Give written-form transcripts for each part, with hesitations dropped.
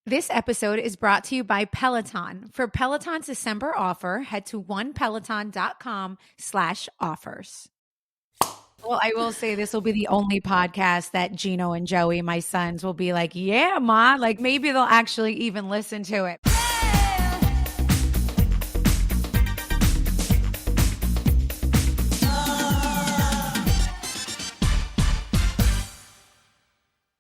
This episode is brought to you by Peloton. For Peloton's December offer, head to onepeloton.com/offers. Well, I will say this will be the only podcast that Gino and Joey, my sons, will be like, yeah, Ma, like maybe they'll actually even listen to it.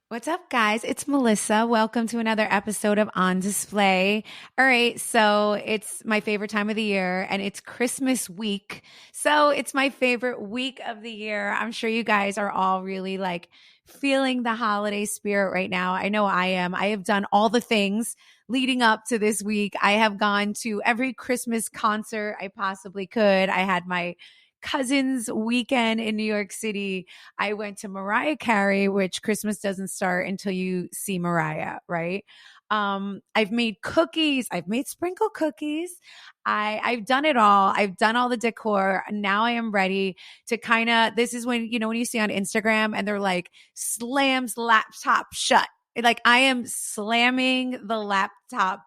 What's up, guys? It's Melissa. Welcome to another episode of On Display. All right, so it's my favorite time of the year, and it's Christmas week. So it's my favorite week of the year. I'm sure you guys are all really like feeling the holiday spirit right now. I know I am. I have done all the things leading up to this week. I have gone to every Christmas concert I possibly could. I had my cousin's weekend in New York City. I went to Mariah Carey, which Christmas doesn't start until you see Mariah, right? I've made cookies. I've made sprinkle cookies. I've done it all. I've done all the decor. Now I am ready to this is when, when you see on Instagram and they're like, slams laptop shut. Like I am slamming the laptop.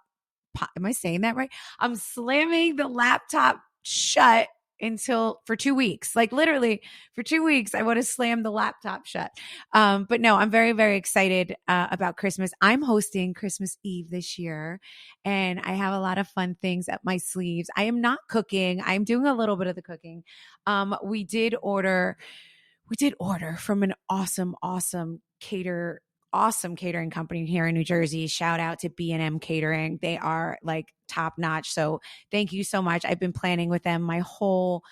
Am I saying that right? I'm slamming the laptop shut for 2 weeks, like literally for 2 weeks, I want to slam the laptop shut. But no, I'm very, very excited about Christmas. I'm hosting Christmas Eve this year, and I have a lot of fun things up my sleeves. I am not cooking. I'm doing a little bit of the cooking. We did order from an awesome catering company here in New Jersey. Shout out to B&M Catering. They are like top notch. So thank you so much. I've been planning with them my whole,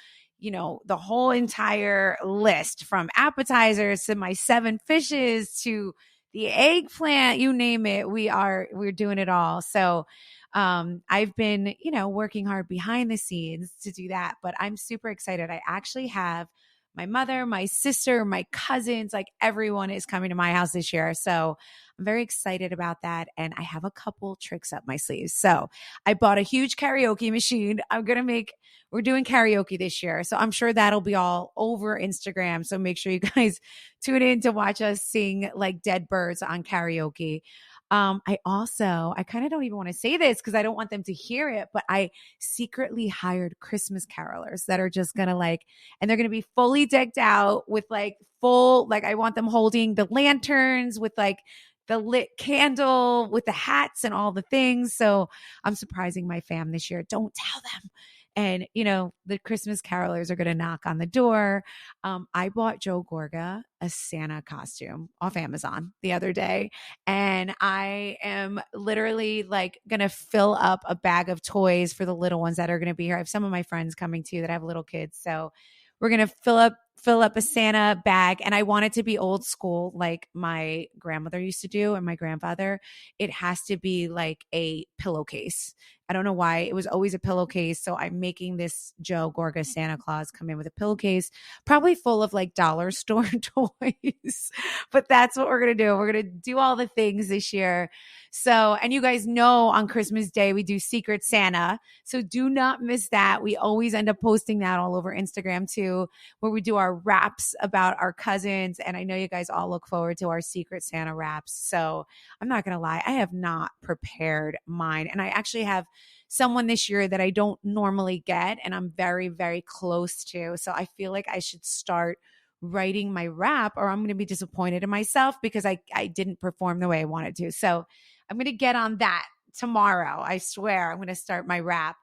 the whole entire list, from appetizers to my 7 fishes to the eggplant, you name it. We're doing it all. So I've been, working hard behind the scenes to do that, but I'm super excited. I actually have my mother, my sister, my cousins, like everyone is coming to my house this year. So I'm very excited about that. And I have a couple tricks up my sleeves. So I bought a huge karaoke machine. We're doing karaoke this year. So I'm sure that'll be all over Instagram. So make sure you guys tune in to watch us sing like dead birds on karaoke. I kind of don't even want to say this because I don't want them to hear it, but I secretly hired Christmas carolers that are just going to and they're going to be fully decked out with I want them holding the lanterns with the lit candle with the hats and all the things. So I'm surprising my fam this year. Don't tell them. And, the Christmas carolers are going to knock on the door. I bought Joe Gorga a Santa costume off Amazon the other day. And I am literally going to fill up a bag of toys for the little ones that are going to be here. I have some of my friends coming too that have little kids. So we're going to fill up a Santa bag. And I want it to be old school, like my grandmother used to do and my grandfather. It has to be like a pillowcase. I don't know why. It was always a pillowcase. So I'm making this Joe Gorga Santa Claus come in with a pillowcase, probably full of dollar store toys. But that's what we're going to do. We're going to do all the things this year. So, and you guys know on Christmas Day, we do Secret Santa. So do not miss that. We always end up posting that all over Instagram too, where we do our raps about our cousins. And I know you guys all look forward to our Secret Santa raps. So I'm not going to lie. I have not prepared mine. And I actually have someone this year that I don't normally get, and I'm very, very close to. So I feel like I should start writing my rap, or I'm going to be disappointed in myself because I didn't perform the way I wanted to. So I'm going to get on that tomorrow. I swear I'm going to start my rap.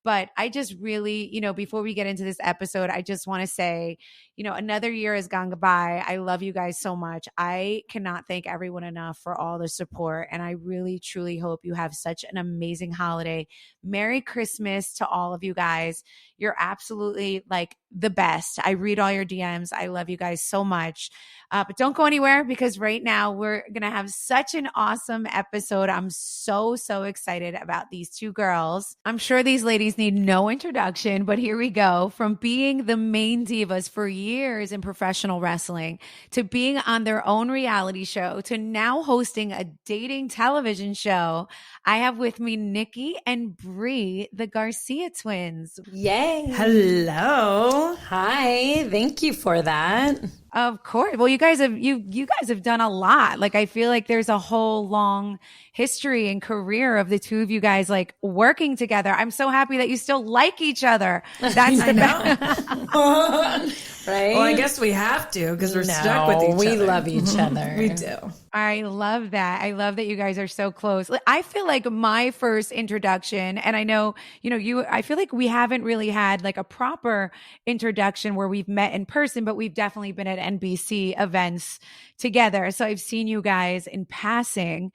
But I just really, before we get into this episode, I just want to say, another year has gone by. I love you guys so much. I cannot thank everyone enough for all the support. And I really, truly hope you have such an amazing holiday. Merry Christmas to all of you guys. You're absolutely the best. I read all your DMs. I love you guys so much. But don't go anywhere, because right now we're going to have such an awesome episode. I'm so, so excited about these two girls. I'm sure these ladies need no introduction, but here we go. From being the main divas for years in professional wrestling, to being on their own reality show, to now hosting a dating television show, I have with me Nikki and Bree, the Garcia twins. Yay. Hello. Hi. Thank you for that. Of course. Well, you guys have done a lot. Like, I feel like there's a whole long history and career of the two of you guys like working together. I'm so happy that you still like each other. That's I know. Right? Well, I guess we have to because we're stuck with each other. We love each other. We do. I love that. I love that you guys are so close. I feel like my first introduction, and I know, I feel like we haven't really had like a proper introduction where we've met in person, but we've definitely been at NBC events together. So I've seen you guys in passing.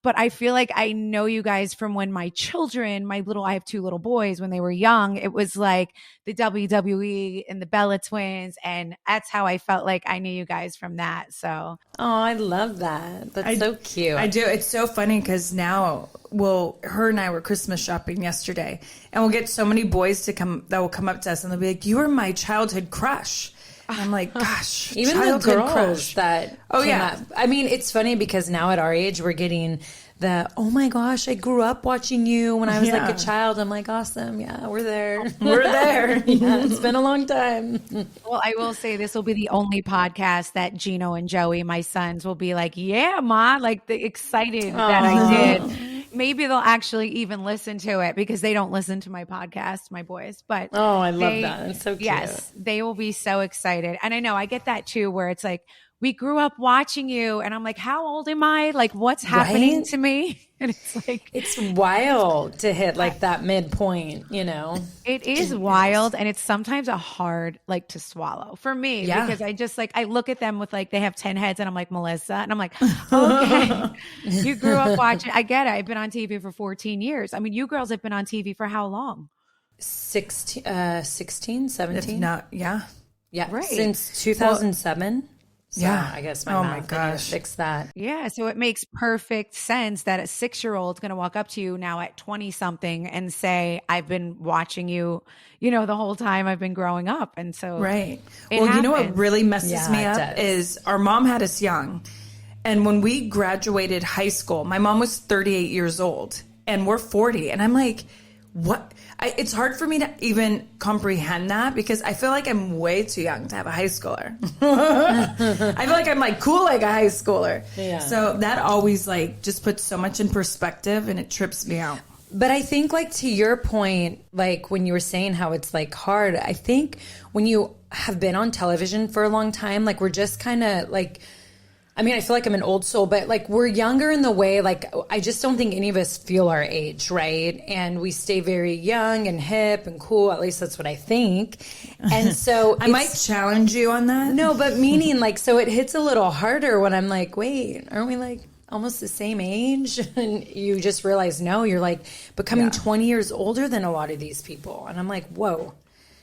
But I feel like I know you guys from when my children, I have 2 little boys, when they were young, it was like the WWE and the Bella Twins. And that's how I felt like I knew you guys from that. So. Oh, I love that. That's so cute. I do. It's so funny because now her and I were Christmas shopping yesterday, and we'll get so many boys that will come up to us and they'll be like, "You were my childhood crush." And I'm like, gosh, even the girls that came up. I mean, it's funny because now at our age, we're getting oh my gosh, I grew up watching you when I was like a child. I'm like, awesome. Yeah, we're there. We're there. Yeah, it's been a long time. Well, I will say this will be the only podcast that Gino and Joey, my sons, will be like, yeah, Ma, like excited that I did. Maybe they'll actually even listen to it because they don't listen to my podcast, my boys. But I love that. It's so cute. Yes, they will be so excited. And I know I get that too, where it's like, we grew up watching you. And I'm like, how old am I? Like, what's happening to me? And it's like, it's wild to hit like that midpoint, It is wild. And it's sometimes a hard like to swallow for me because I just like, I look at them with like, they have 10 heads and I'm like, Melissa. And I'm like, okay, you grew up watching. I get it. I've been on TV for 14 years. I mean, you girls have been on TV for how long? 16, 17? If not, yeah. Right. Since 2007. So I guess my gosh, fix that. Yeah. So it makes perfect sense that a 6-year-old is going to walk up to you now at 20 something and say, I've been watching you, the whole time I've been growing up. And so. Right. Well, you know what really messes me up is our mom had us young. And when we graduated high school, my mom was 38 years old and we're 40. And I'm like, what? It's hard for me to even comprehend that because I feel like I'm way too young to have a high schooler. I feel like I'm like cool like a high schooler. Yeah. So that always like just puts so much in perspective and it trips me out. But I think like to your point, like when you were saying how it's like hard, I think when you have been on television for a long time, like we're just kind of like, I mean, I feel like I'm an old soul, but like we're younger in the way, like I just don't think any of us feel our age, right? And we stay very young and hip and cool. At least that's what I think. And so I might challenge you on that. No, but meaning like, so it hits a little harder when I'm like, wait, aren't we like almost the same age? And you just realize, no, you're like becoming 20 years older than a lot of these people. And I'm like, whoa.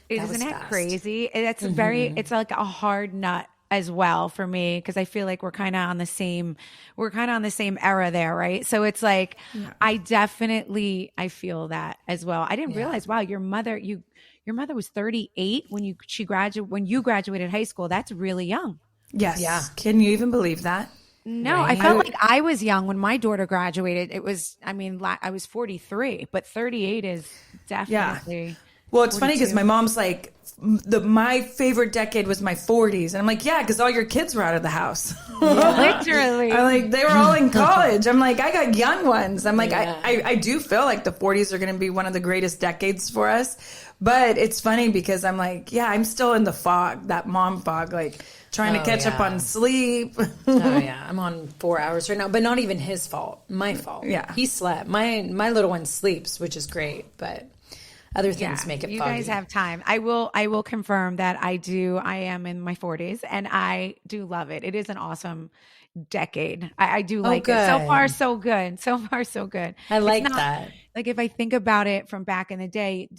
Isn't it crazy? That's it's like a hard nut as well for me because I feel like we're kind of on the same era there, right? So it's like I feel that as well. I didn't realize, wow, your mother was 38 when you graduated high school. That's really young. Yes. Yeah. Can you even believe that? No, right? I felt like I was young when my daughter graduated. I was 43, but 38 is definitely. Yeah. Well, it's 42. Funny because my mom's like, my favorite decade was my 40s. And I'm like, yeah, because all your kids were out of the house. Literally. I'm like, they were all in college. I'm like, I got young ones. I'm like, I do feel like the 40s are going to be one of the greatest decades for us. But it's funny because I'm like, yeah, I'm still in the fog, that mom fog, like trying to catch up on sleep. I'm on 4 hours right now, but not even his fault, my fault. Yeah. He slept. My little one sleeps, which is great, but other things make it foggy. You guys have time. I will confirm that I am in my 40s and I do love it. It is an awesome decade. I do like it. So far, so good. So far, so good. I like that. Like if I think about it from back in the day,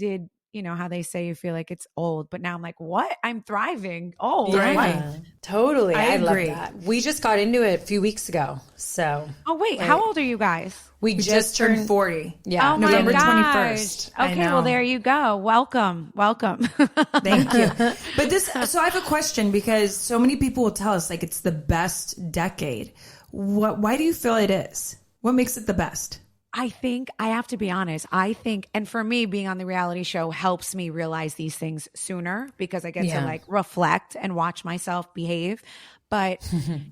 you know how they say you feel like it's old, but now I'm like, what? I'm thriving. Oh, yeah, totally. I agree. Love that. We just got into it a few weeks ago. So. Oh wait, how old are you guys? We just turned 40. Yeah. Oh November my 21st. Okay, well there you go. Welcome. Thank you. But so I have a question because so many people will tell us like it's the best decade. Why do you feel it is? What makes it the best? I think I have to be honest. I think, and for me, being on the reality show helps me realize these things sooner because I get to like reflect and watch myself behave. But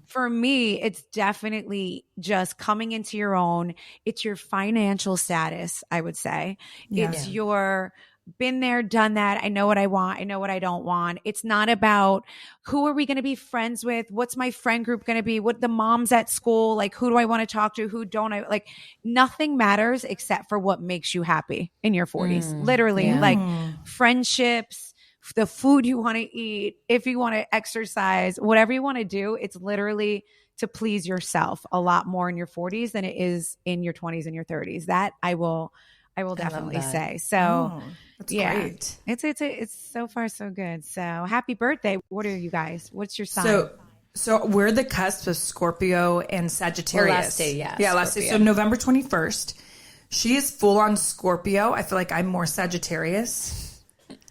for me, it's definitely just coming into your own. It's your financial status, I would say. Yeah. It's your been there, done that. I know what I want. I know what I don't want. It's not about who are we going to be friends with? What's my friend group going to be? What the moms at school, like who do I want to talk to? Who don't I like? Nothing matters except for what makes you happy in your 40s. Literally, like friendships, the food you want to eat, if you want to exercise, whatever you want to do, it's literally to please yourself a lot more in your 40s than it is in your 20s and your 30s. That I will definitely say. So that's great. It's so far so good. So happy birthday. What are you guys? What's your sign? So we're the cusp of Scorpio and Sagittarius. Last day, last day. So November 21st. She is full on Scorpio. I feel like I'm more Sagittarius.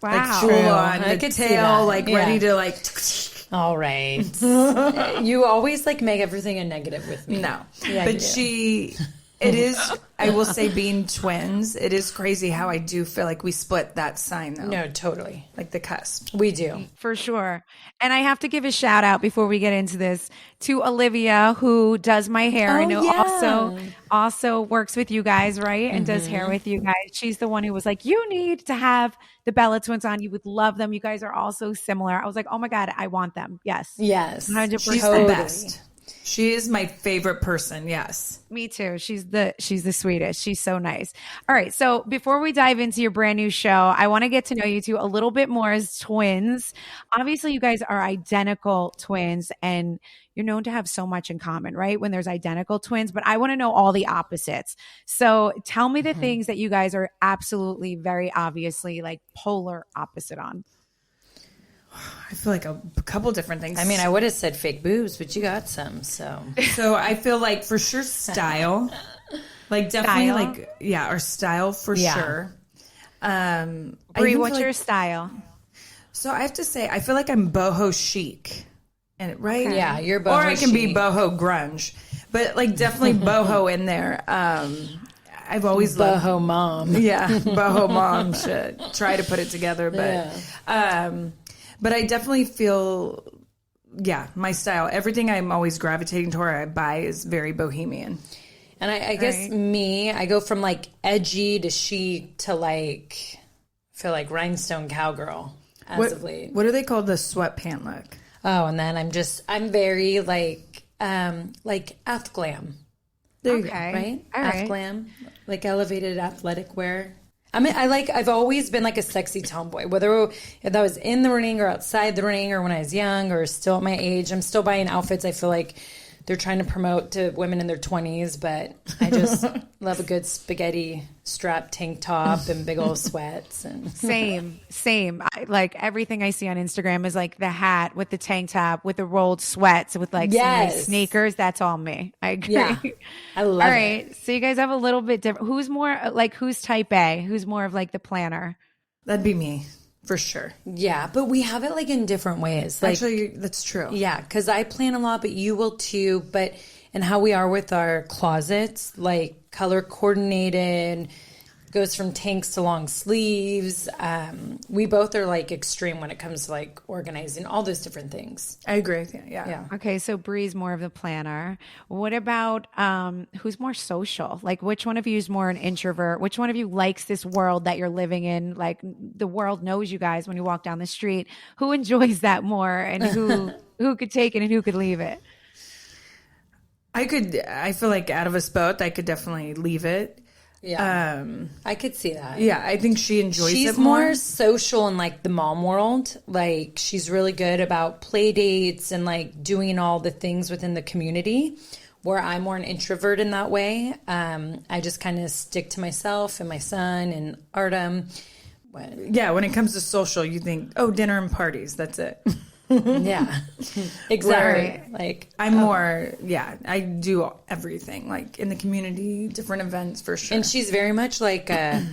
Wow. Like full on the tail, like ready to like. All right. You always like make everything a negative with me. No. Yeah, but it is, I will say, being twins, it is crazy how I do feel like we split that sign, though. No, totally. Like the cusp. We do. For sure. And I have to give a shout out before we get into this to Olivia, who does my hair. I know also works with you guys, right? And does hair with you guys. She's the one who was like, you need to have the Bella twins on. You would love them. You guys are all so similar. I was like, oh my God, I want them. Yes. 100%. She's the best. She is my favorite person. Yes. Me too. She's the sweetest. She's so nice. All right. So before we dive into your brand new show, I want to get to know you two a little bit more as twins. Obviously, you guys are identical twins and you're known to have so much in common, right? When there's identical twins, but I want to know all the opposites. So tell me the things that you guys are absolutely very obviously like polar opposite on. I feel like a couple different things. I mean, I would have said fake boobs, but you got some, so. So I feel like for sure style. Like definitely like, our style for sure. Brie, what's your style? So I have to say, I feel like I'm boho chic. And right? Okay. Yeah, you're boho Or I can chic. be boho grunge. But like definitely boho in there. I've always boho loved mom. Yeah, boho mom should try to put it together. But but I definitely feel, my style. Everything I'm always gravitating toward I buy is very bohemian. And I guess I go from like edgy to chic to like, I feel like rhinestone cowgirl as of late. What do they call the sweatpant look? Oh, and then I'm very like ath glam. There you go. Right? All ath right. glam, like elevated athletic wear. I mean, I've always been like a sexy tomboy, whether if that was in the ring or outside the ring or when I was young or still at my age. I'm still buying outfits I feel like they're trying to promote to women in their 20s, but I just love a good spaghetti strap tank top and big old sweats. And Same. Like everything I see on Instagram is like the hat with the tank top with the rolled sweats with like some nice sneakers. That's all me. I agree. Yeah, I love it. All right. So you guys have a little bit different. Who's more like, who's type A? Who's more of like the planner? That'd be me. For sure. Yeah, but we have it like in different ways. Like, actually, that's true. Yeah, because I plan a lot, but you will too. But and how we are with our closets, like color coordinated, goes from tanks to long sleeves. We both are like extreme when it comes to like organizing all those different things. I agree with you. Yeah. Okay, so Bree's more of the planner. What about who's more social? Like which one of you is more an introvert? Which one of you likes this world that you're living in? Like the world knows you guys when you walk down the street. Who enjoys that more and who could take it and who could leave it? I feel like out of us both, I could definitely leave it. Yeah, I could see that. Yeah, I think she enjoys it more. She's more social in like the mom world. Like she's really good about play dates and like doing all the things within the community. Where I'm more an introvert in that way. I just kind of stick to myself and my son and Artem. Yeah, when it comes to social, you think, dinner and parties. That's it. Yeah, exactly. Right. Like I'm more, I do everything like in the community, different events for sure. And she's very much like I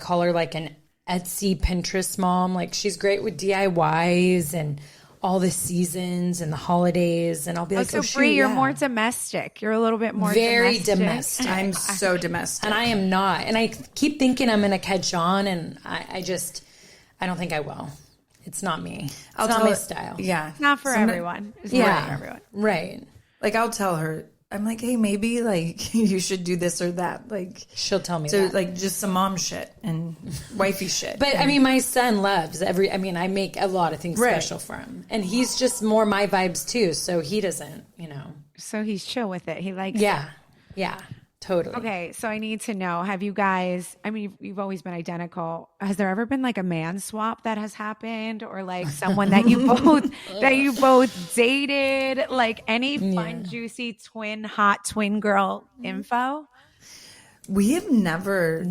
call her like an Etsy Pinterest mom. Like she's great with DIYs and all the seasons and the holidays, and I'll be like, so Bree, you're more domestic. You're a little bit more very domestic. I'm so domestic. And I am not. And I keep thinking I'm going to catch on, and I don't think I will. It's not me. It's not my style. Yeah. It's not for everyone. It's not for everyone. Right. Like, I'll tell her, I'm like, hey, maybe like you should do this or that. Like, she'll tell me so that. like just some mom shit and wifey shit. But I mean, my son loves I make a lot of things special for him, and he's just more my vibes too. So he doesn't, So he's chill with it. He likes it. Yeah. Totally. Okay, so I need to know, have you guys, I mean, you've always been identical. Has there ever been like a man swap that has happened, or like someone that you both dated, like any fun, juicy hot twin girl info? We have never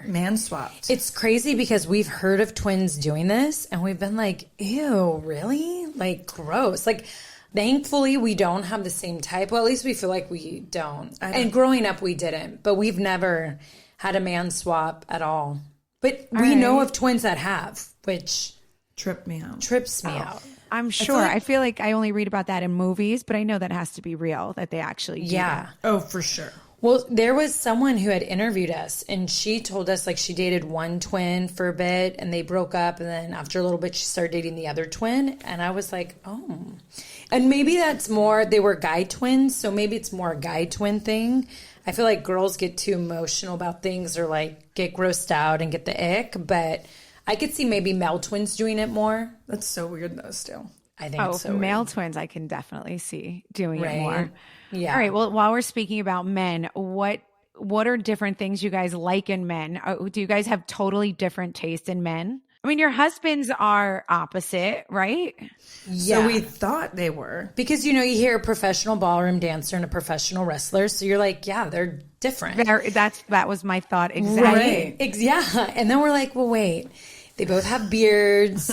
man swapped. It's crazy because we've heard of twins doing this and we've been like, ew, really? Like, gross. Like, thankfully, we don't have the same type. Well, at least we feel like we don't. And growing up, we didn't. But we've never had a man swap at all. But we know of twins that have, which trips me out. I'm sure. I feel like I only read about that in movies, but I know that has to be real, that they actually do that. Oh, for sure. Well, there was someone who had interviewed us, and she told us like she dated one twin for a bit, and they broke up, and then after a little bit, she started dating the other twin, and I was like, oh. And maybe that's more, they were guy twins, so maybe it's more a guy twin thing. I feel like girls get too emotional about things or like get grossed out and get the ick, but I could see maybe male twins doing it more. That's so weird though still. I think it's so male weird. twins I can definitely see doing it more. Yeah. All right, well, while we're speaking about men, what are different things you guys like in men? Do you guys have totally different taste in men? I mean, your husbands are opposite, right? Yeah. So we thought they were. Because, you hear a professional ballroom dancer and a professional wrestler. So you're like, yeah, they're different. That was my thought exactly. Right. Yeah. And then we're like, well, wait. They both have beards.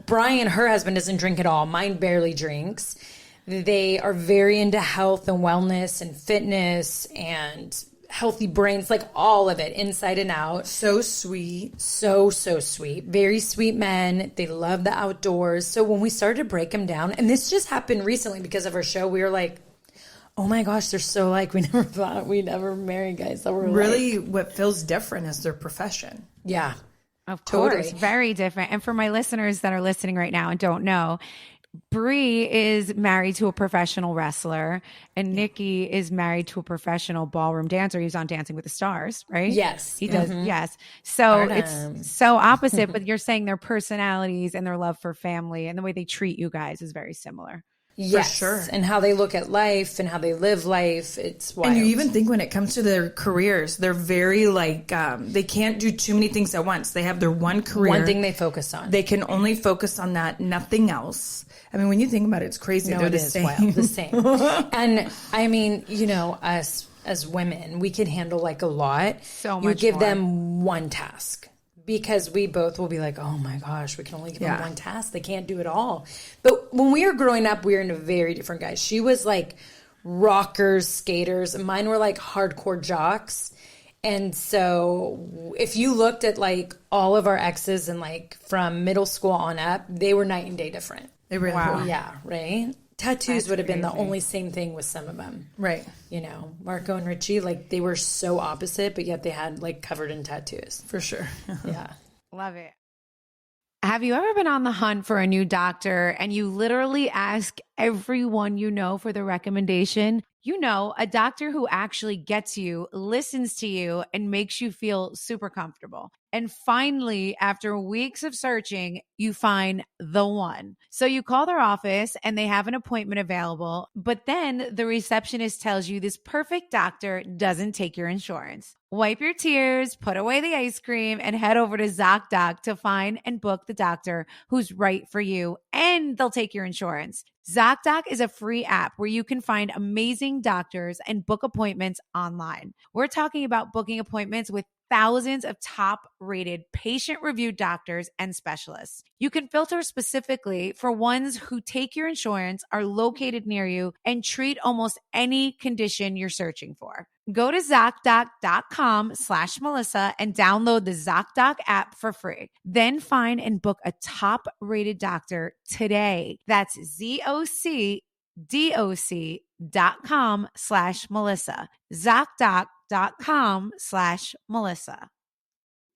Brian, her husband, doesn't drink at all. Mine barely drinks. They are very into health and wellness and fitness and healthy brains, like all of it, inside and out. So sweet. So sweet. Very sweet men. They love the outdoors. So when we started to break them down, and this just happened recently because of our show, we were like, oh my gosh, they're so like, we never thought we'd ever marry guys that were really like. What feels different is their profession. Yeah. Of course. Very different. And for my listeners that are listening right now and don't know, Bree is married to a professional wrestler, and Nikki is married to a professional ballroom dancer. He's on Dancing with the Stars, right? Yes. He does. Mm-hmm. Yes. So it's so opposite, but you're saying their personalities and their love for family and the way they treat you guys is very similar. Yes. For sure. And how they look at life and how they live life. It's wild. And you even think when it comes to their careers, they're very like, they can't do too many things at once. They have their one career. One thing they focus on. They can only focus on that, nothing else. I mean, when you think about it, it's crazy. No, they're it is wild. The same. And I mean, us as women, we can handle like a lot. So much You give more. them one task. Because we both will be like, oh my gosh, we can only give them one task. They can't do it all. But when we were growing up, we were into very different guys. She was like rockers, skaters. And mine were like hardcore jocks. And so if you looked at like all of our exes and like from middle school on up, they were night and day different. They really were. Yeah, right? Tattoos would have been the only same thing with some of them. Right. Marco and Richie, like they were so opposite, but yet they had like covered in tattoos. For sure. Yeah. Love it. Have you ever been on the hunt for a new doctor and you literally ask everyone you know for the recommendation? A doctor who actually gets you, listens to you, and makes you feel super comfortable. And finally, after weeks of searching, you find the one. So you call their office and they have an appointment available, but then the receptionist tells you this perfect doctor doesn't take your insurance. Wipe your tears, put away the ice cream, and head over to ZocDoc to find and book the doctor who's right for you, and they'll take your insurance. ZocDoc is a free app where you can find amazing doctors and book appointments online. We're talking about booking appointments with thousands of top-rated patient-reviewed doctors and specialists. You can filter specifically for ones who take your insurance, are located near you, and treat almost any condition you're searching for. Go to ZocDoc.com/Melissa and download the ZocDoc app for free. Then find and book a top-rated doctor today. That's ZocDoc.com/Melissa. ZocDoc.com/Melissa.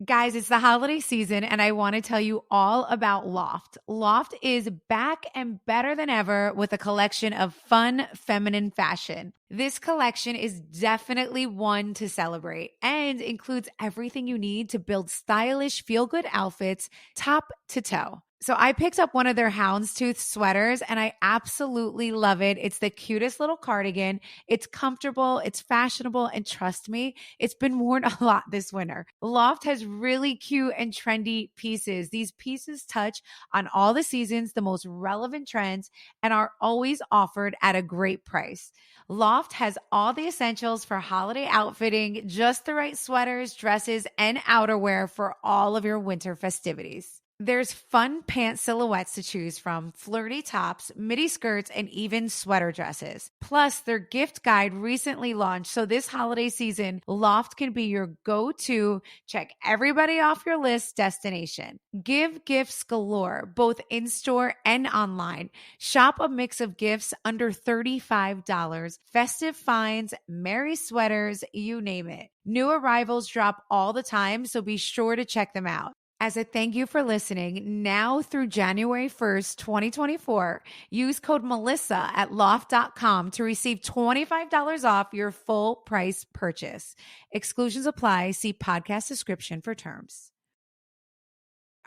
Guys, it's the holiday season, and I want to tell you all about Loft. Loft is back and better than ever with a collection of fun, feminine fashion. This collection is definitely one to celebrate and includes everything you need to build stylish, feel-good outfits top to toe. So I picked up one of their houndstooth sweaters and I absolutely love it. It's the cutest little cardigan. It's comfortable, it's fashionable, and trust me, it's been worn a lot this winter. Loft has really cute and trendy pieces. These pieces touch on all the seasons, the most relevant trends, and are always offered at a great price. Loft has all the essentials for holiday outfitting, just the right sweaters, dresses, and outerwear for all of your winter festivities. There's fun pant silhouettes to choose from, flirty tops, midi skirts, and even sweater dresses. Plus, their gift guide recently launched, so this holiday season, Loft can be your go-to check everybody off your list destination. Give gifts galore, both in-store and online. Shop a mix of gifts under $35, festive finds, merry sweaters, you name it. New arrivals drop all the time, so be sure to check them out. As a thank you for listening, now through January 1st, 2024, use code Melissa at loft.com to receive $25 off your full price purchase. Exclusions apply. See podcast description for terms.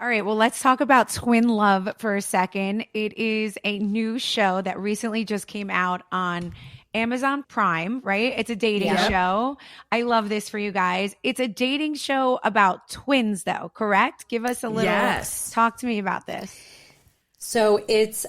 All right, well, let's talk about Twin Love for a second. It is a new show that recently just came out on Amazon Prime, right? It's a dating show. I love this for you guys. It's a dating show about twins, though, correct? Give us a little, talk to me about this. So it's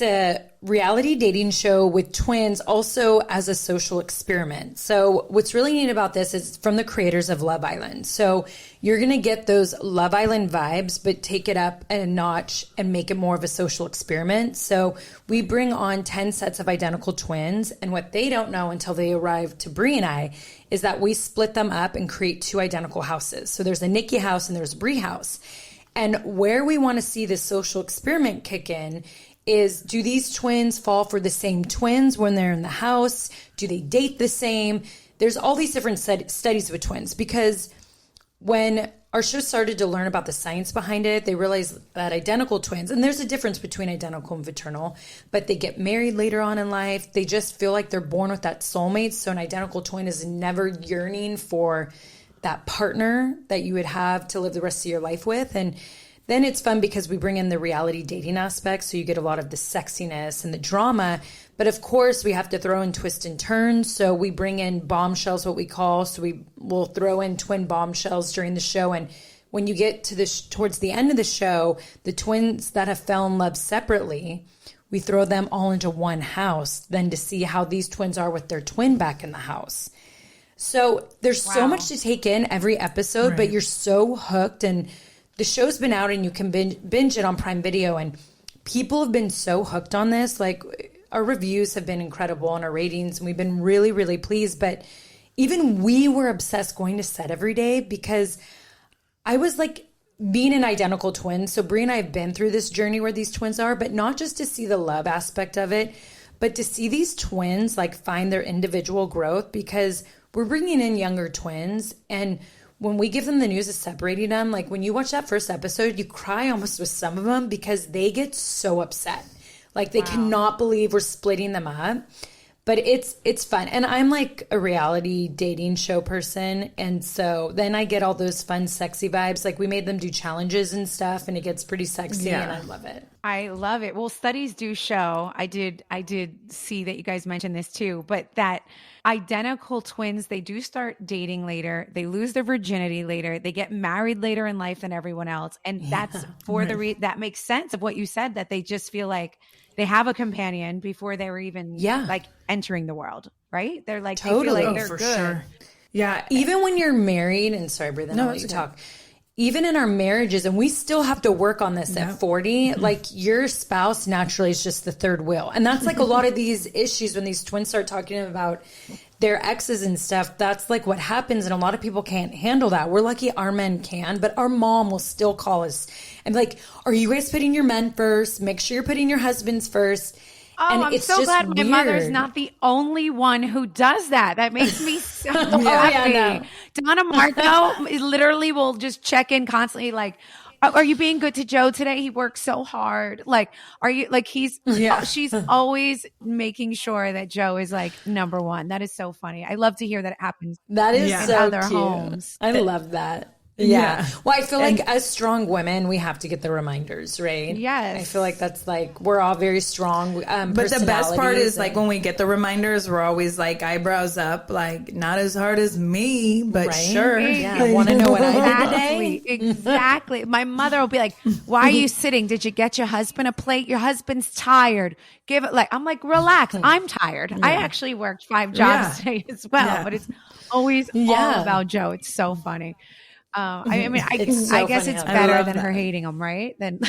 a reality dating show with twins, also as a social experiment. So what's really neat about this is from the creators of Love Island. So you're going to get those Love Island vibes, but take it up a notch and make it more of a social experiment. So we bring on 10 sets of identical twins. And what they don't know until they arrive to Brie and I is that we split them up and create 2 identical houses. So there's a Nikki house and there's a Brie house. And where we want to see this social experiment kick in is, do these twins fall for the same twins when they're in the house? Do they date the same? There's all these different studies with twins, because when our show started to learn about the science behind it, they realized that identical twins, and there's a difference between identical and fraternal, but they get married later on in life. They just feel like they're born with that soulmate. So an identical twin is never yearning for that partner that you would have to live the rest of your life with. And then it's fun because we bring in the reality dating aspect, so you get a lot of the sexiness and the drama. But of course, we have to throw in twists and turns. So we bring in bombshells, what we call. So we will throw in twin bombshells during the show. And when you get to towards the end of the show, the twins that have fell in love separately, we throw them all into one house, then to see how these twins are with their twin back in the house. So there's so much to take in every episode, but you're so hooked. And the show's been out and you can binge it on Prime Video, and people have been so hooked on this. Like, our reviews have been incredible and our ratings, and we've been really, really pleased. But even we were obsessed going to set every day, because I was like, being an identical twin. So Brie and I have been through this journey where these twins are, but not just to see the love aspect of it, but to see these twins like find their individual growth, because we're bringing in younger twins. And when we give them the news of separating them, like when you watch that first episode, you cry almost with some of them because they get so upset. Like they cannot believe we're splitting them up. But it's fun. And I'm like a reality dating show person. And so then I get all those fun, sexy vibes. Like we made them do challenges and stuff, and it gets pretty sexy and I love it. I love it. Well, studies do show, I did see that you guys mentioned this too, but that identical twins, they do start dating later. They lose their virginity later. They get married later in life than everyone else. And that's for that makes sense of what you said, that they just feel like they have a companion before they were even like entering the world, right? They're like, totally. They feel like they're good. Sure. Yeah. Even when you're married, and sorry, Brie, then I'll let you talk. Even in our marriages, and we still have to work on this at 40, like your spouse naturally is just the third wheel. And that's like a lot of these issues when these twins start talking about their exes and stuff, that's like what happens. And a lot of people can't handle that. We're lucky our men can, but our mom will still call us and be like, are you guys putting your men first? Make sure you're putting your husbands first. Oh, and I'm it's so just glad my weird. mother's not the only one who does that. That makes me so happy. No. Donna Marco literally will just check in constantly, like, are you being good to Joe today? He works so hard. Like, are you like she's always making sure that Joe is like number one. That is so funny. I love to hear that it happens. That is in so other cute. homes. I love that. Yeah. Well, I feel like as strong women, we have to get the reminders, right? Yes. I feel like that's like, we're all very strong. But the best part is like when we get the reminders, we're always like eyebrows up, like not as hard as me, but sure. Yeah. Want to know what I did today? Exactly. My mother will be like, why are you sitting? Did you get your husband a plate? Your husband's tired. Give it I'm like, relax. I'm tired. I actually worked 5 jobs today as well, but it's always all about Joe. It's so funny. I mean, I guess it's better than her hating him, right? Than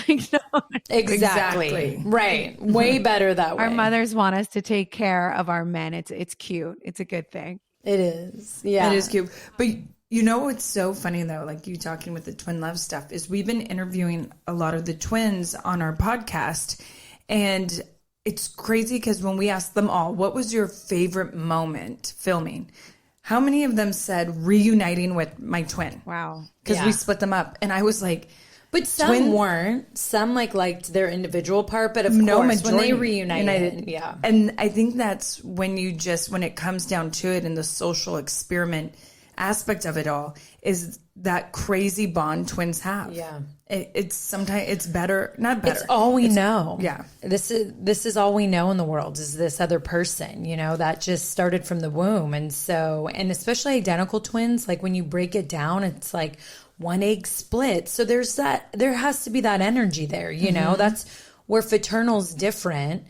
Exactly. Right. Way better that way. Our mothers want us to take care of our men. It's cute. It's a good thing. It is. Yeah. It is cute. But you know what's so funny though, like you talking with the twin love stuff, is we've been interviewing a lot of the twins on our podcast, and it's crazy because when we asked them all, what was your favorite moment filming? How many of them said reuniting with my twin? Wow. Because we split them up. And I was like, but some weren't. Some liked their individual part, but of course, when they reunited. Yeah. And I think that's when when it comes down to it, and the social experiment aspect of it all is that crazy bond twins have. Yeah. It's sometimes it's better, not better. It's all we know. Yeah. This is all we know in the world is this other person, that just started from the womb. And especially identical twins, like when you break it down, it's like one egg split. So there has to be that energy there, that's where fraternal's different,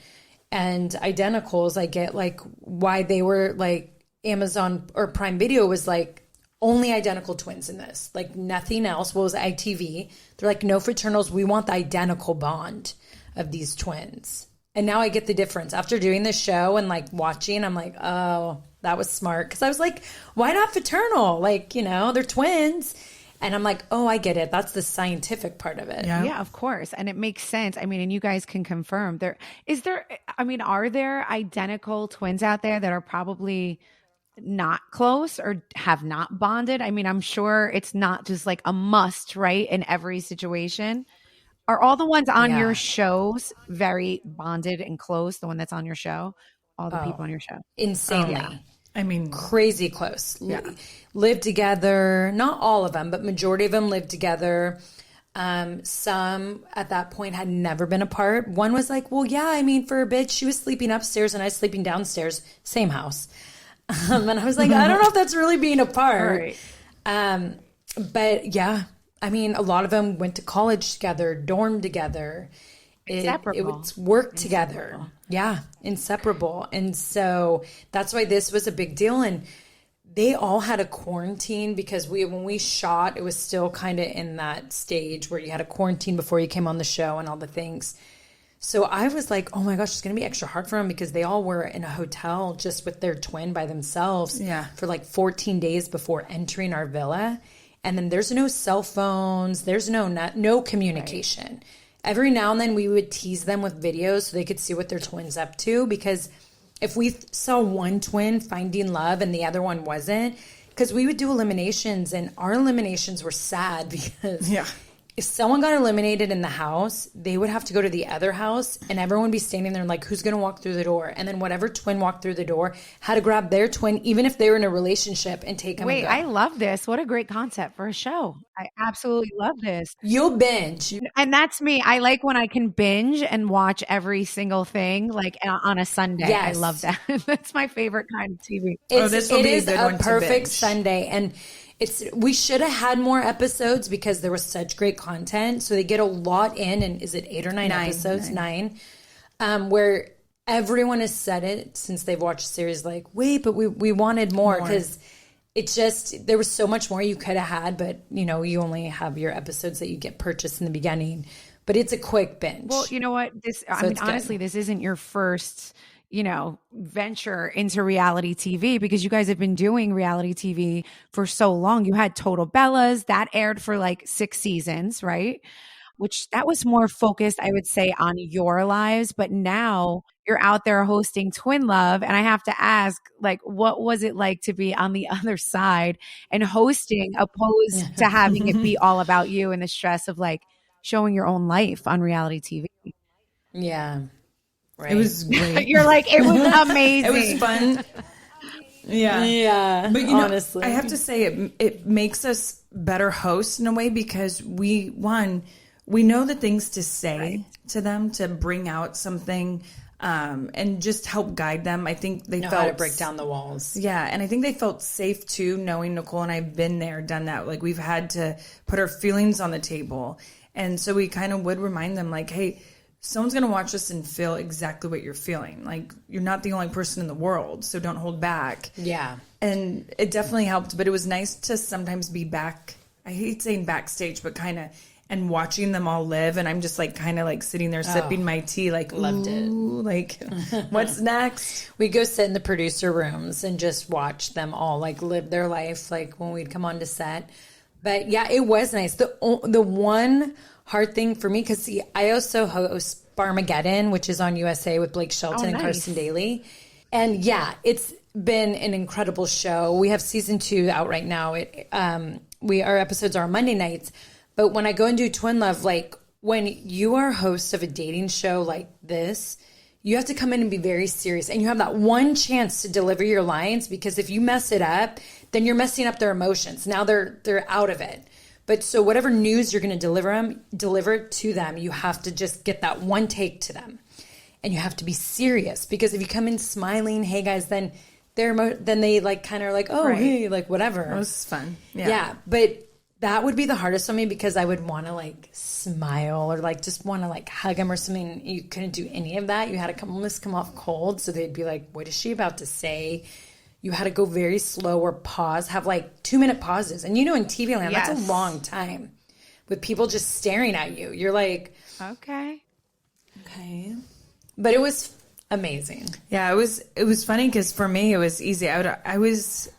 and identicals, I get like why they were like Amazon or Prime Video was like, only identical twins in this, like nothing else. What was ITV? They're like, no fraternals. We want the identical bond of these twins. And now I get the difference after doing this show and like watching. I'm like, oh, that was smart. Cause I was like, why not fraternal? Like, they're twins. And I'm like, oh, I get it. That's the scientific part of it. Yeah, of course. And it makes sense. I mean, and you guys can confirm are there identical twins out there that are probably not close or have not bonded? I mean, I'm sure it's not just like a must, right? In every situation. Are all the ones on your shows very bonded and close? The one that's on your show, all the people on your show, insanely. I mean, crazy close. Yeah. Live together. Not all of them, but majority of them live together. Some at that point had never been apart. One was like, well, yeah, I mean, for a bit, she was sleeping upstairs and I was sleeping downstairs, same house. And I was like, I don't know if that's really being apart. Right. But yeah, I mean, a lot of them went to college together, dormed together. It's work together. Yeah, inseparable. And so that's why this was a big deal. And they all had a quarantine because when we shot, it was still kind of in that stage where you had a quarantine before you came on the show and all the things. So I was like, oh my gosh, it's going to be extra hard for them because they all were in a hotel just with their twin by themselves for like 14 days before entering our villa. And then there's no cell phones. There's no communication. Right. Every now and then we would tease them with videos so they could see what their twin's up to. Because if we saw one twin finding love and the other one wasn't, because we would do eliminations and our eliminations were sad because if someone got eliminated in the house, they would have to go to the other house and everyone would be standing there and like, who's going to walk through the door? And then whatever twin walked through the door had to grab their twin, even if they were in a relationship, and take them. Wait, I love this. What a great concept for a show. I absolutely love this. You'll binge. And that's me. I like when I can binge and watch every single thing like on a Sunday. Yes. I love that. That's my favorite kind of TV. It is a perfect Sunday. And we should have had more episodes because there was such great content. So they get a lot in. And is it 8 or 9 episodes? 9. Where everyone has said it since they've watched the series, like, wait, but we wanted more because it's just, there was so much more you could have had, but you only have your episodes that you get purchased in the beginning. But it's a quick binge. Well, you know what? Honestly, this isn't your first venture into reality TV, because you guys have been doing reality TV for so long. You had Total Bellas that aired for like 6 seasons, right? Which that was more focused, I would say, on your lives. But now you're out there hosting Twin Love. And I have to ask, like, what was it like to be on the other side and hosting, opposed to having it be all about you and the stress of like showing your own life on reality TV? Yeah. Right. It was great. You're like, it was amazing. It was fun. Yeah. Yeah. But honestly, I have to say it makes us better hosts in a way, because we know the things to say to them to bring out something, and just help guide them. I think they felt how to break down the walls. Yeah. And I think they felt safe too, knowing Nicole and I've been there, done that. Like, we've had to put our feelings on the table. And so we kind of would remind them, like, hey, someone's going to watch this and feel exactly what you're feeling. Like, you're not the only person in the world, so don't hold back. Yeah. And it definitely helped, but it was nice to sometimes be back. I hate saying backstage, but kind of, and watching them all live. And I'm just like, kind of like sitting there sipping my tea, like, loved it. Like, what's next? We go sit in the producer rooms and just watch them all like live their life, like when we'd come on to set. But yeah, it was nice. The one hard thing for me, because I also host Barmageddon, which is on USA with Blake Shelton and Carson Daly. And yeah, it's been an incredible show. We have season 2 out right now. Our episodes are on Monday nights. But when I go and do Twin Love, like when you are host of a dating show like this, you have to come in and be very serious. And you have that one chance to deliver your lines, because if you mess it up, then you're messing up their emotions. Now they're out of it. But so whatever news you're going to deliver to them, you have to just get that one take to them. And you have to be serious, because if you come in smiling, hey guys, then they like kind of like, oh, right. Hey, like whatever. It was fun. Yeah. But that would be the hardest on me, because I would want to like smile or like just want to like hug them or something. You couldn't do any of that. You had to almost come off cold. So they'd be like, what is she about to say? You had to go very slow or pause, have like 2-minute pauses. And in TV land, That's a long time with people just staring at you. You're like, okay. But it was amazing. Yeah, it was funny, because for me, it was easy. I was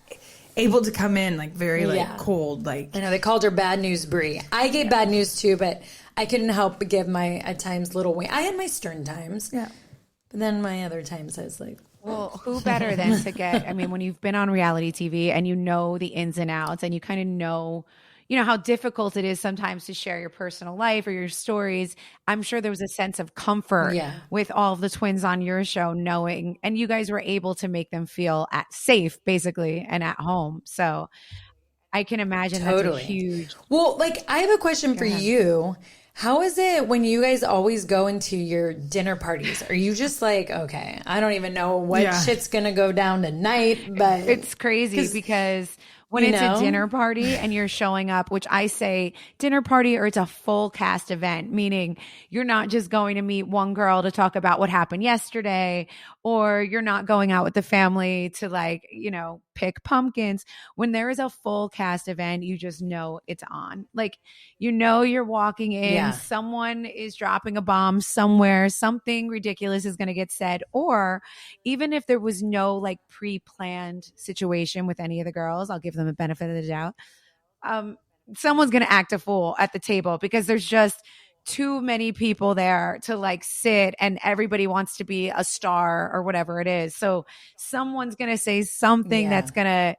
able to come in like very like cold. Like, I know they called her Bad News Brie. I gave bad news too, but I couldn't help but give my, at times, little wink. I had my stern times. Yeah. But then my other times I was like, well, who better than to get, I mean, when you've been on reality TV and you know the ins and outs and you kind of know how difficult it is sometimes to share your personal life or your stories. I'm sure there was a sense of comfort with all of the twins on your show, knowing, and you guys were able to make them feel safe, basically, and at home. So I can imagine that's a huge. Well, like, I have a question for you. How is it when you guys always go into your dinner parties? Are you just like, okay, I don't even know what shit's going to go down tonight, but it's crazy because when it's a dinner party and you're showing up, which I say dinner party, or it's a full cast event, meaning you're not just going to meet one girl to talk about what happened yesterday, or you're not going out with the family to like, pick pumpkins. When there is a full cast event, you just know it's on. Like, you're walking in, someone is dropping a bomb somewhere, something ridiculous is going to get said. Or even if there was no like pre-planned situation with any of the girls, I'll give them a benefit of the doubt. Someone's going to act a fool at the table because there's just too many people there to like sit, and everybody wants to be a star or whatever it is. So someone's going to say something that's going to,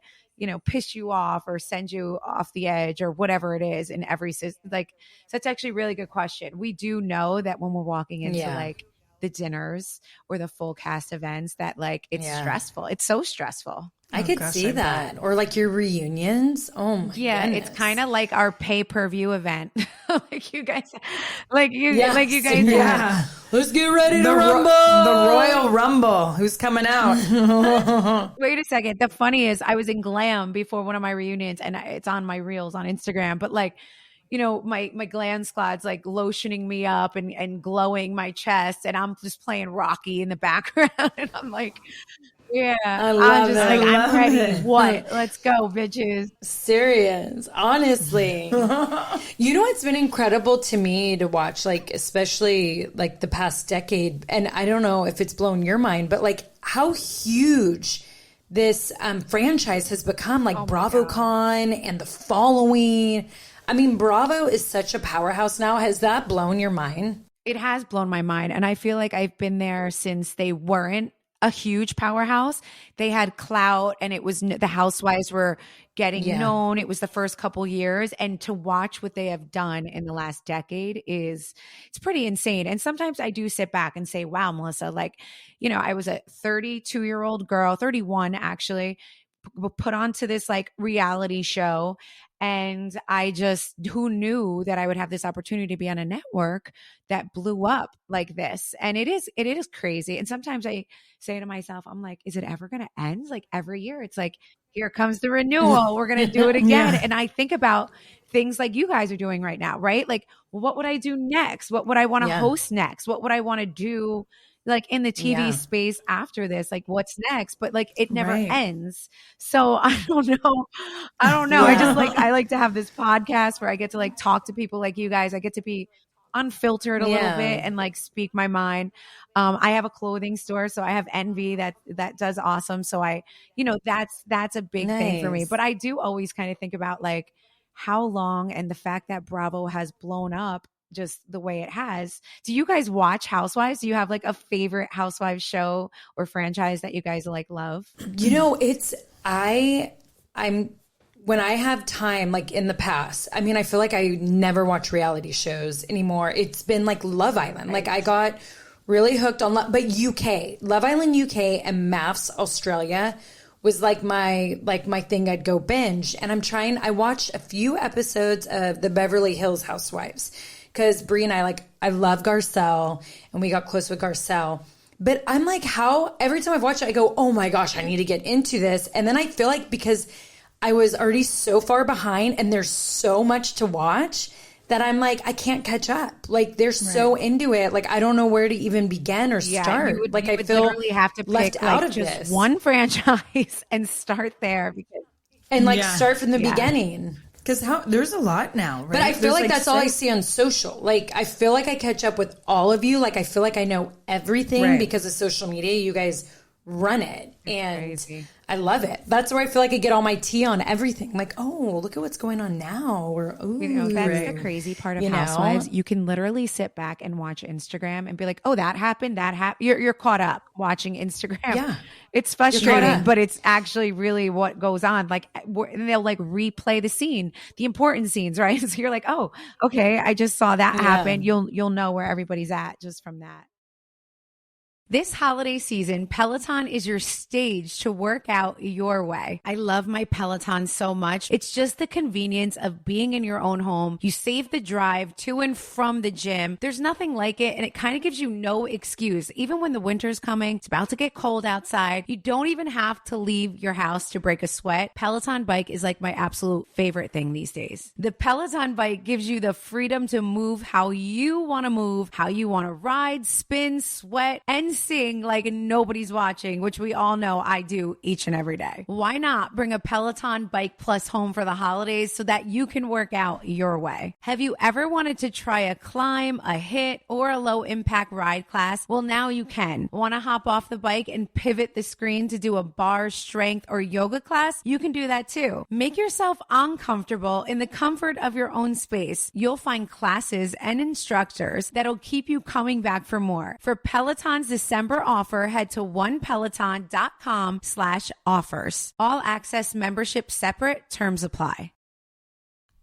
piss you off or send you off the edge or whatever it is in every, like, so that's actually a really good question. We do know that when we're walking into like the dinners or the full cast events that like it's stressful. It's so stressful. I could see that. Or like your reunions. Oh my goodness. It's kind of like our pay-per-view event. Like you guys yeah. Let's get ready to rumble. The Royal Rumble. Who's coming out? Wait a second. The funny is I was in Glam before one of my reunions, and it's on my reels on Instagram, but like, my glam squad's like lotioning me up and glowing my chest, and I'm just playing Rocky in the background. And I'm like, Yeah. I love it. I'm ready. What? Let's go, bitches. Serious. Honestly. You know what's been incredible to me to watch, like, especially like the past decade, and I don't know if it's blown your mind, but like how huge this franchise has become, like BravoCon and the following. I mean, Bravo is such a powerhouse now. Has that blown your mind? It has blown my mind. And I feel like I've been there since they weren't a huge powerhouse. They had clout and it was the housewives were getting known. It was the first couple years. And to watch what they have done in the last decade it's pretty insane. And sometimes I do sit back and say, wow, Melissa, like, you know, I was a 32-year-old girl, 31 actually, put onto this like reality show. And I just, who knew that I would have this opportunity to be on a network that blew up like this? And it is crazy. And sometimes I say to myself, I'm like, is it ever going to end? Like every year, it's like, here comes the renewal. We're going to do it again. And I think about things like you guys are doing right now, right? Like, well, what would I do next? What would I want to host next? What would I want to do? Like in the TV space after this, like what's next? But like it never ends. So I don't know. I like to have this podcast where I get to like talk to people like you guys. I get to be unfiltered a little bit and like speak my mind. I have a clothing store, so I have Envy that does awesome. So that's a big thing for me. But I do always kind of think about like how long and the fact that Bravo has blown up just the way it has. Do you guys watch Housewives? Do you have like a favorite Housewives show or franchise that you guys like love? You know, I'm when I have time, like in the past, I mean, I feel like I never watch reality shows anymore. It's been like Love Island. Like I got really hooked on but Love Island UK and MAFS Australia was like my thing. I'd go binge. And I watched a few episodes of the Beverly Hills Housewives. Because Brie and I love Garcelle, and we got close with Garcelle. But I'm like, how every time I've watched it, I go, oh my gosh, I need to get into this. And then I feel like because I was already so far behind and there's so much to watch that I'm like, I can't catch up. Like they're so into it. Like I don't know where to even begin or start. You would I feel literally have to left pick out like of just this one franchise and start there start from the beginning. Because there's a lot now, right? But I feel like that's all I see on social. Like, I feel like I catch up with all of you. Like, I feel like I know everything because of social media. You guys run it. And crazy. I love it. That's where I feel like I get all my tea on everything. Like, oh, look at what's going on now. Or, ooh. That's the crazy part of Housewives. You can literally sit back and watch Instagram and be like, oh, that happened. You're caught up watching Instagram. Yeah. It's frustrating, but it's actually really what goes on. Like, and they'll like replay the scene, the important scenes, right? So you're like, oh, okay, I just saw that happen. You'll know where everybody's at just from that. This holiday season, Peloton is your stage to work out your way. I love my Peloton so much. It's just the convenience of being in your own home. You save the drive to and from the gym. There's nothing like it, and it kind of gives you no excuse. Even when the winter's coming, it's about to get cold outside. You don't even have to leave your house to break a sweat. Peloton bike is like my absolute favorite thing these days. The Peloton bike gives you the freedom to move how you want to move, how you want to ride, spin, sweat, and sing like nobody's watching, which we all know I do each and every day. Why not bring a Peloton Bike Plus home for the holidays so that you can work out your way? Have you ever wanted to try a climb, a hit, or a low impact ride class? Well, now you can. Want to hop off the bike and pivot the screen to do a bar, strength, or yoga class? You can do that too. Make yourself uncomfortable in the comfort of your own space. You'll find classes and instructors that'll keep you coming back for more. For Peloton's December offer, head to onepeloton.com/offers. All access membership separate. Terms apply.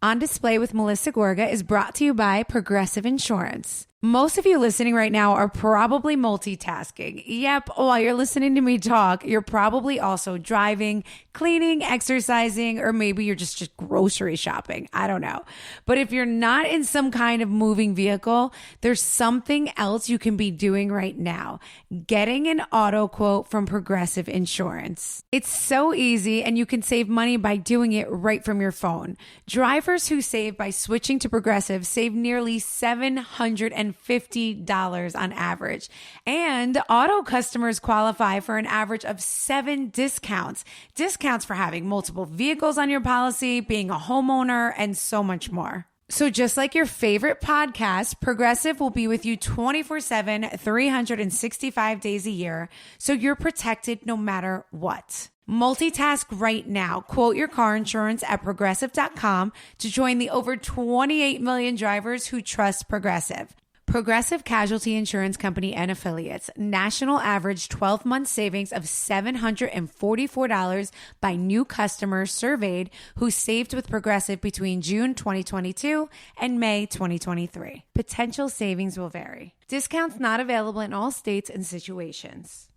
On Display with Melissa Gorga is brought to you by Progressive Insurance. Most of you listening right now are probably multitasking. Yep, while you're listening to me talk, you're probably also driving, cleaning, exercising, or maybe you're just grocery shopping. I don't know. But if you're not in some kind of moving vehicle, there's something else you can be doing right now. Getting an auto quote from Progressive Insurance. It's so easy, and you can save money by doing it right from your phone. Drivers who save by switching to Progressive save nearly $750 $250 on average. And auto customers qualify for an average of 7 discounts. Discounts for having multiple vehicles on your policy, being a homeowner, and so much more. So just like your favorite podcast, Progressive will be with you 24/7, 365 days a year, so you're protected no matter what. Multitask right now. Quote your car insurance at Progressive.com to join the over 28 million drivers who trust Progressive. Progressive Casualty Insurance Company and Affiliates. National average 12-month savings of $744 by new customers surveyed who saved with Progressive between June 2022 and May 2023. Potential savings will vary. Discounts not available in all states and situations.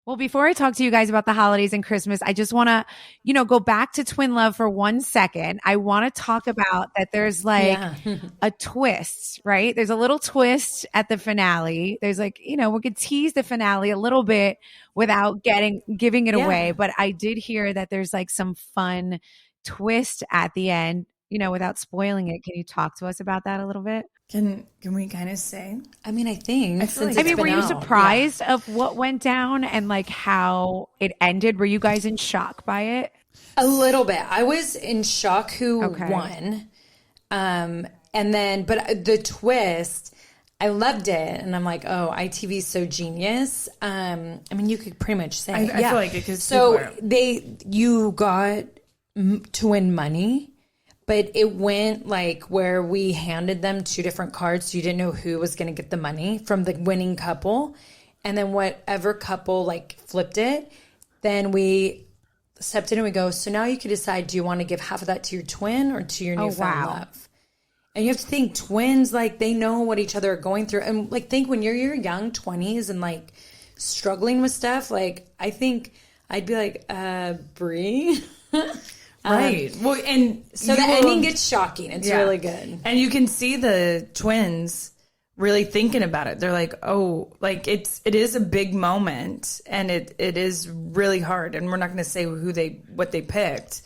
Well, before I talk to you guys about the holidays and Christmas, I just want to, go back to Twin Love for 1 second. I want to talk about that there's a twist, right? There's a little twist at the finale. There's we could tease the finale a little bit without giving it away. But I did hear that there's some fun twist at the end, without spoiling it. Can you talk to us about that a little bit? Can we kind of say? I mean, were you surprised of what went down and how it ended? Were you guys in shock by it? A little bit. I was in shock who won. And then, but the twist, I loved it. And I'm like, oh, ITV's so genius. I mean, you could pretty much say I feel like it could. So you got to win money. But it went where we handed them 2 different cards. So you didn't know who was going to get the money from the winning couple. And then whatever couple flipped it, then we stepped in and we go, so now you can decide, do you want to give half of that to your twin or to your newfound love? And you have to think twins, they know what each other are going through. And think when you're your young 20s and struggling with stuff, I think I'd be like, Brie? Right. Well, and so the ending gets shocking. It's really good. And you can see the twins really thinking about it. They're like, oh, it is a big moment and it is really hard. And we're not going to say what they picked,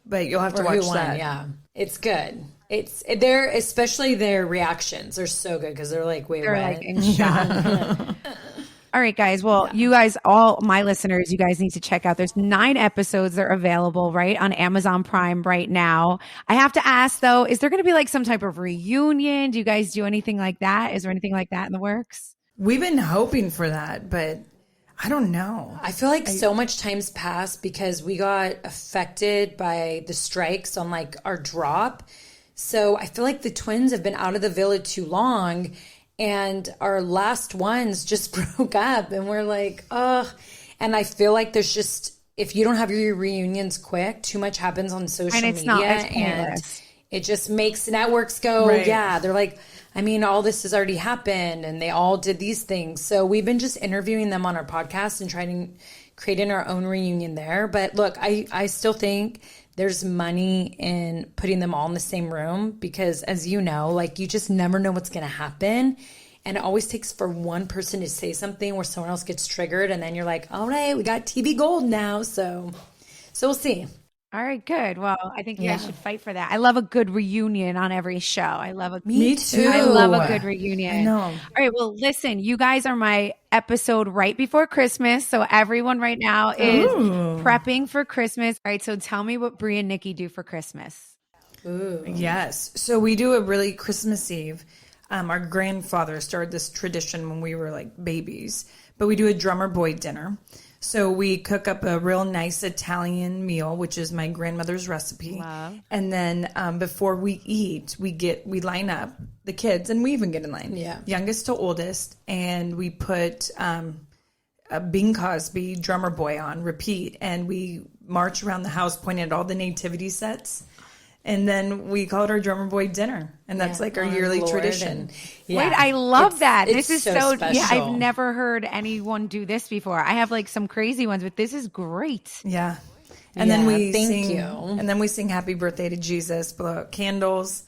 but you'll have to watch that. Yeah. It's good. Especially their reactions are so good because they're wait, they're what? In shock. All right, guys. Well, you guys, all my listeners, you guys need to check out. There's 9 episodes that are available right on Amazon Prime right now. I have to ask though, is there going to be some type of reunion? Do you guys do anything like that? Is there anything like that in the works? We've been hoping for that, but I don't know. I feel so much time's passed because we got affected by the strikes on our drop. So I feel the twins have been out of the villa too long. And our last ones just broke up and we're ugh. And I feel there's just, if you don't have your reunions quick, too much happens on social media. And it just makes networks go, they're all this has already happened and they all did these things. So we've been just interviewing them on our podcast and trying to create our own reunion there. But look, I still think there's money in putting them all in the same room because, as you know, you just never know what's going to happen. And it always takes for one person to say something where someone else gets triggered. And then you're all right, we got TV gold now. So we'll see. All right, good. Well, I think you guys should fight for that. I love a good reunion on every show. Me too. I love a good reunion. I know. All right, well, listen, you guys are my episode right before Christmas. So everyone right now is prepping for Christmas. All right, so tell me what Brie and Nikki do for Christmas. Ooh. Yes. So we do a really Christmas Eve. Our grandfather started this tradition when we were babies, but we do a drummer boy dinner. So we cook up a real nice Italian meal, which is my grandmother's recipe. Wow. And then before we eat, we line up the kids, and we even get in line. Yeah. Youngest to oldest, and we put a Bing Crosby drummer boy on repeat, and we march around the house pointing at all the nativity sets. And then we call it our drummer boy dinner. And that's our yearly tradition. Wait, I love that. This is so special. Yeah, I've never heard anyone do this before. I have some crazy ones, but this is great. Yeah. And then we sing. And then we sing Happy Birthday to Jesus, blow out candles.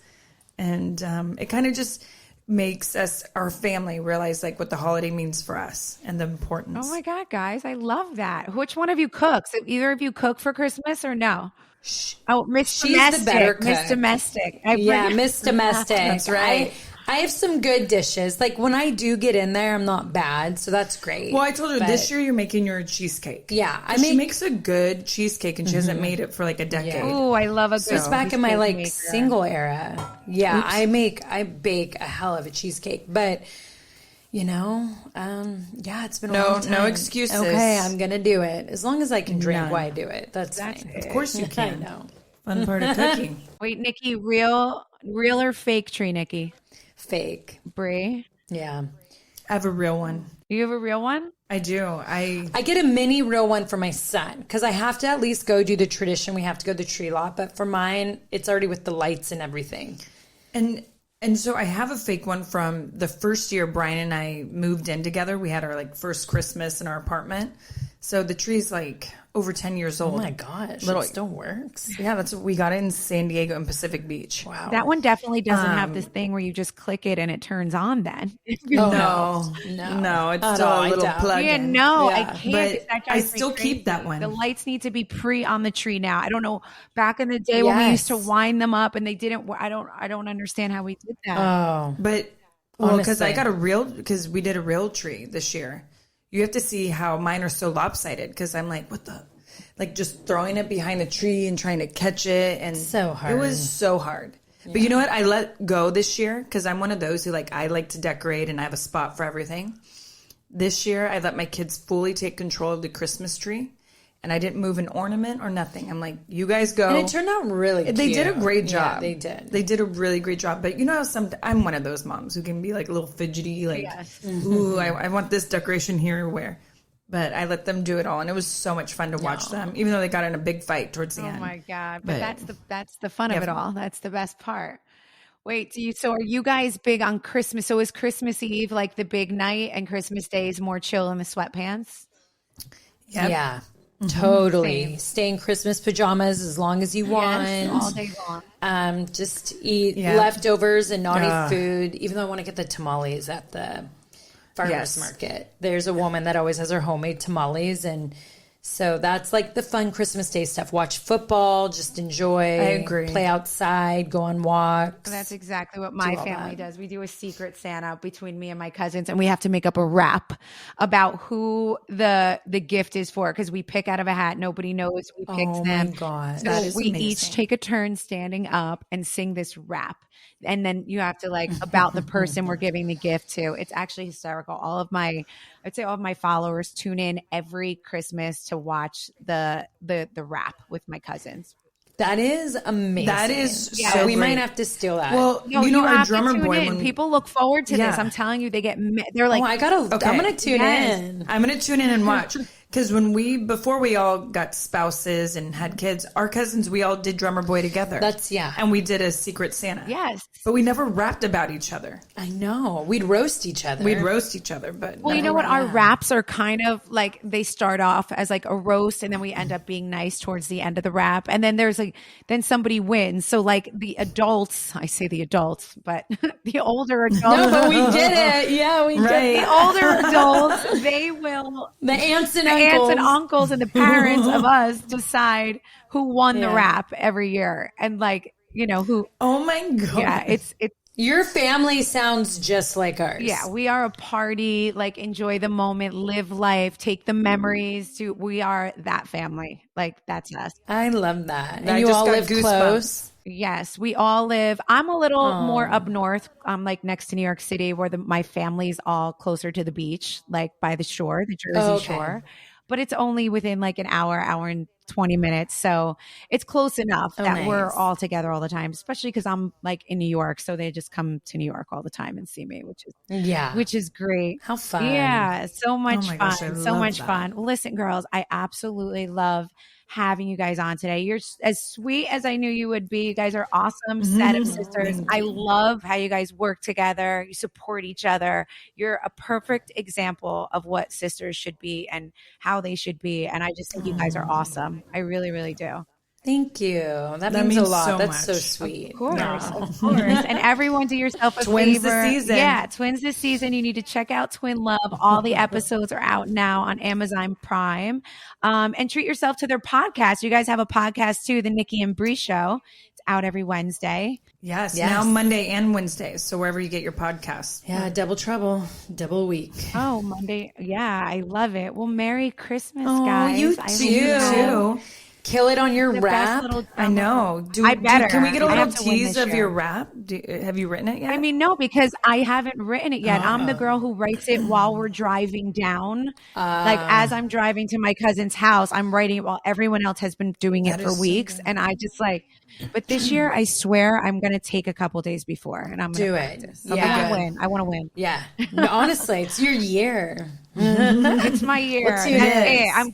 And it kind of just makes us, our family, realize what the holiday means for us and the importance. Oh my God, guys. I love that. Which one of you cooks? Either of you cook for Christmas or no? Oh, Miss Domestic. The better cook. Miss Domestic. Miss Domestic. That's right. I have some good dishes. Like when I do get in there, I'm not bad. So that's great. Well, I told her this year you're making your cheesecake. Yeah. She makes a good cheesecake and she hasn't made it for like a decade. Yeah. Oh, I love a good It's back in my like single era. Yeah. Oops. I bake a hell of a cheesecake, but you know, it's been a long time. No excuses. Okay, I'm going to do it. As long as I can drink while I do it. That's fine. Of course you can. I know. Fun part of cooking. Wait, Nikki, real or fake tree, Nikki? Fake. Brie? Yeah. I have a real one. You have a real one? I do. I get a mini real one for my son because I have to at least go do the tradition. We have to go to the tree lot. But for mine, it's already with the lights and everything. And so I have a fake one from the first year Brian and I moved in together. We had our like first Christmas in our apartment. So the tree's like over 10 years old. Oh my gosh, it still works. Yeah, that's what we got it in San Diego and Pacific Beach. Wow. That one definitely doesn't have this thing where you just click it and it turns on then. No, it's still a little plug-in. Yeah, no, I can't. But I still keep that one. The lights need to be pre on the tree now. I don't know. Back in the day when we used to wind them up and they didn't. I don't understand how we did that. Oh, but because because we did a real tree this year. You have to see how mine are so lopsided because I'm like, what the, like just throwing it behind the tree and trying to catch it. And so hard. It was so hard. Yeah. But you know what? I let go this year because I'm one of those who I like to decorate and I have a spot for everything. This year, I let my kids fully take control of the Christmas tree. And I didn't move an ornament or nothing. I'm like, you guys go. And it turned out really cute. They did a great job. Yeah, they did. They did a really great job. But you know, I'm one of those moms who can be like a little fidgety, like, ooh, I want this decoration here or where. But I let them do it all. And it was so much fun to watch them, even though they got in a big fight towards the end. Oh my God. But that's the fun of it all. That's the best part. Wait, so are you guys big on Christmas? So is Christmas Eve like the big night and Christmas Day is more chill in the sweatpants? Yep. Yeah. Totally. Same. Stay in Christmas pajamas as long as you want. Yes, all day long. Just eat leftovers and not eat food. Even though I want to get the tamales at the farmer's market. There's a woman that always has her homemade tamales. And so that's like the fun Christmas Day stuff. Watch football, just enjoy. I agree. Play outside, go on walks. That's exactly what my family does. We do a secret Santa between me and my cousins, and we have to make up a rap about who the gift is for because we pick out of a hat. Nobody knows who picks them. Oh my God. So we each take a turn standing up and sing this rap. And then you have to about the person we're giving the gift to. It's actually hysterical. I'd say all of my followers tune in every Christmas to watch the rap with my cousins. That is amazing. That is so we great. might have to steal that. Well, our drummer boy. People look forward to this. I'm telling you, they're like, I'm going to tune in. I'm going to tune in and watch. Because before we all got spouses and had kids, our cousins, we all did drummer boy together. And we did a secret Santa. Yes. But we never rapped about each other. I know. We'd roast each other. But well, you know what? Our raps are kind of like, they start off as like a roast and then we end up being nice towards the end of the rap. And then then somebody wins. So like the adults, I say the adults, but the older adults. No, but we did it. Yeah, we did it. The older adults, they will. The aunts and uncles and the parents of us decide who won the rap every year. And who. Oh my God. Yeah, it's. Your family sounds just like ours. Yeah, we are a party, enjoy the moment, live life, take the memories. We are that family. That's us. I love that. And you all live close? Yes, we all live. I'm a little more up north. I'm next to New York City where my family's all closer to the beach, by the shore, the Jersey shore. But it's only within an hour and 20 minutes. So it's close enough that we're all together all the time, especially because I'm in New York. So they just come to New York all the time and see me, which is great. How fun. Yeah. So much fun. Gosh, so much fun. Well, listen, girls, I absolutely love having you guys on today. You're as sweet as I knew you would be. You guys are awesome set of sisters. I love how you guys work together. You support each other. You're a perfect example of what sisters should be and how they should be. And I just think you guys are awesome. I really, really do. Thank you. That means a lot. So That's so sweet. Of course. And everyone, do yourself a Twins favor. This season. Yeah, Twins this season. You need to check out Twin Love. All the episodes are out now on Amazon Prime. And treat yourself to their podcast. You guys have a podcast too, the Nikki and Brie Show. It's out every Wednesday. Yes, now Monday and Wednesdays. So wherever you get your podcasts. Yeah, double trouble, double week. Oh, Monday. Yeah, I love it. Well, Merry Christmas, guys. You too. Kill it on your The rap. best little I know. Can we get a little tease of your rap? Have you written it yet? I mean, no, because I haven't written it yet. I'm the girl who writes it while we're driving down. Like as I'm driving to my cousin's house, I'm writing it while everyone else has been doing it for weeks. So and I just like, but this year, I swear I'm going to take a couple days before and I'm going to practice. Yeah. I want to win. Yeah. No, honestly, it's your year. It's my year. That's it. I'm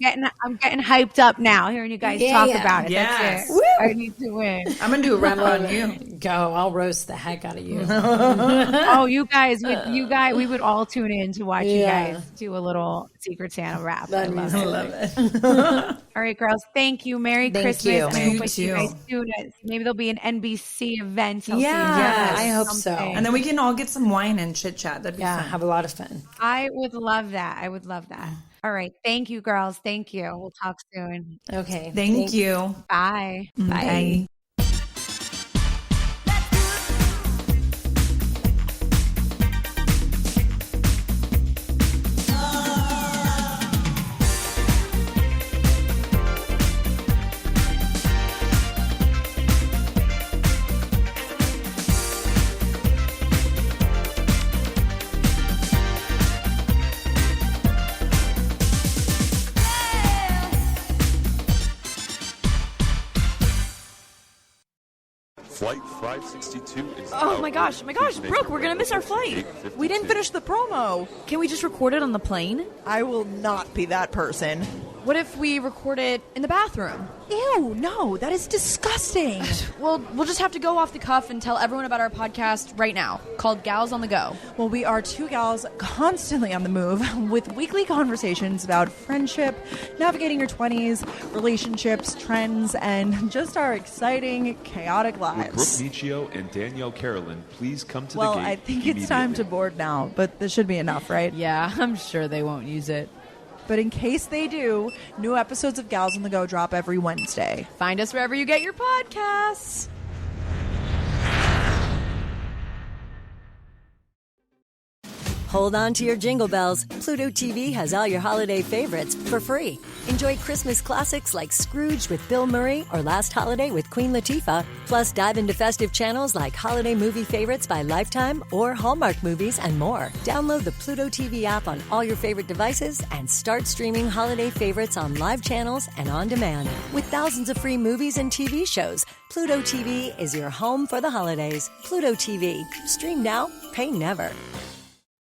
getting hyped up now hearing you guys talk about it. Yes. That's it. I need to win. I'm going to do a rap on you. Go. I'll roast the heck out of you. Oh, you guys, we would all tune in to watch you guys do a little Secret Santa rap. I love it. All right, girls. Thank you. Merry Christmas. You. I hope I see you guys soon. Maybe there'll be an NBC event. I hope so. And then we can all get some wine and chit chat. That'd be fun. Have a lot of fun. I would love that. All right. Thank you, girls. Thank you. We'll talk soon. Okay. Thank you. Bye. Bye. Flight 562 is Oh my gosh, Brooke, we're gonna miss our flight. We didn't finish the promo. Can we just record it on the plane? I will not be that person. What if we record it in the bathroom? Ew, no, that is disgusting. Well, we'll just have to go off the cuff and tell everyone about our podcast right now, called Gals on the Go. Well, we are two gals constantly on the move with weekly conversations about friendship, navigating your 20s, relationships, trends, and just our exciting, chaotic lives. Brooke Nietzsche and Danielle Carolyn, please come to the Well, gate. I think it's time to board now, but this should be enough, right? Yeah, I'm sure they won't use it. But in case they do, new episodes of Gals on the Go drop every Wednesday. Find us wherever you get your podcasts. Hold on to your jingle bells. Pluto TV has all your holiday favorites for free. Enjoy Christmas classics like Scrooge with Bill Murray or Last Holiday with Queen Latifah. Plus, dive into festive channels like Holiday Movie Favorites by Lifetime or Hallmark Movies and more. Download the Pluto TV app on all your favorite devices and start streaming holiday favorites on live channels and on demand. With thousands of free movies and TV shows, Pluto TV is your home for the holidays. Pluto TV. Stream now, pay never.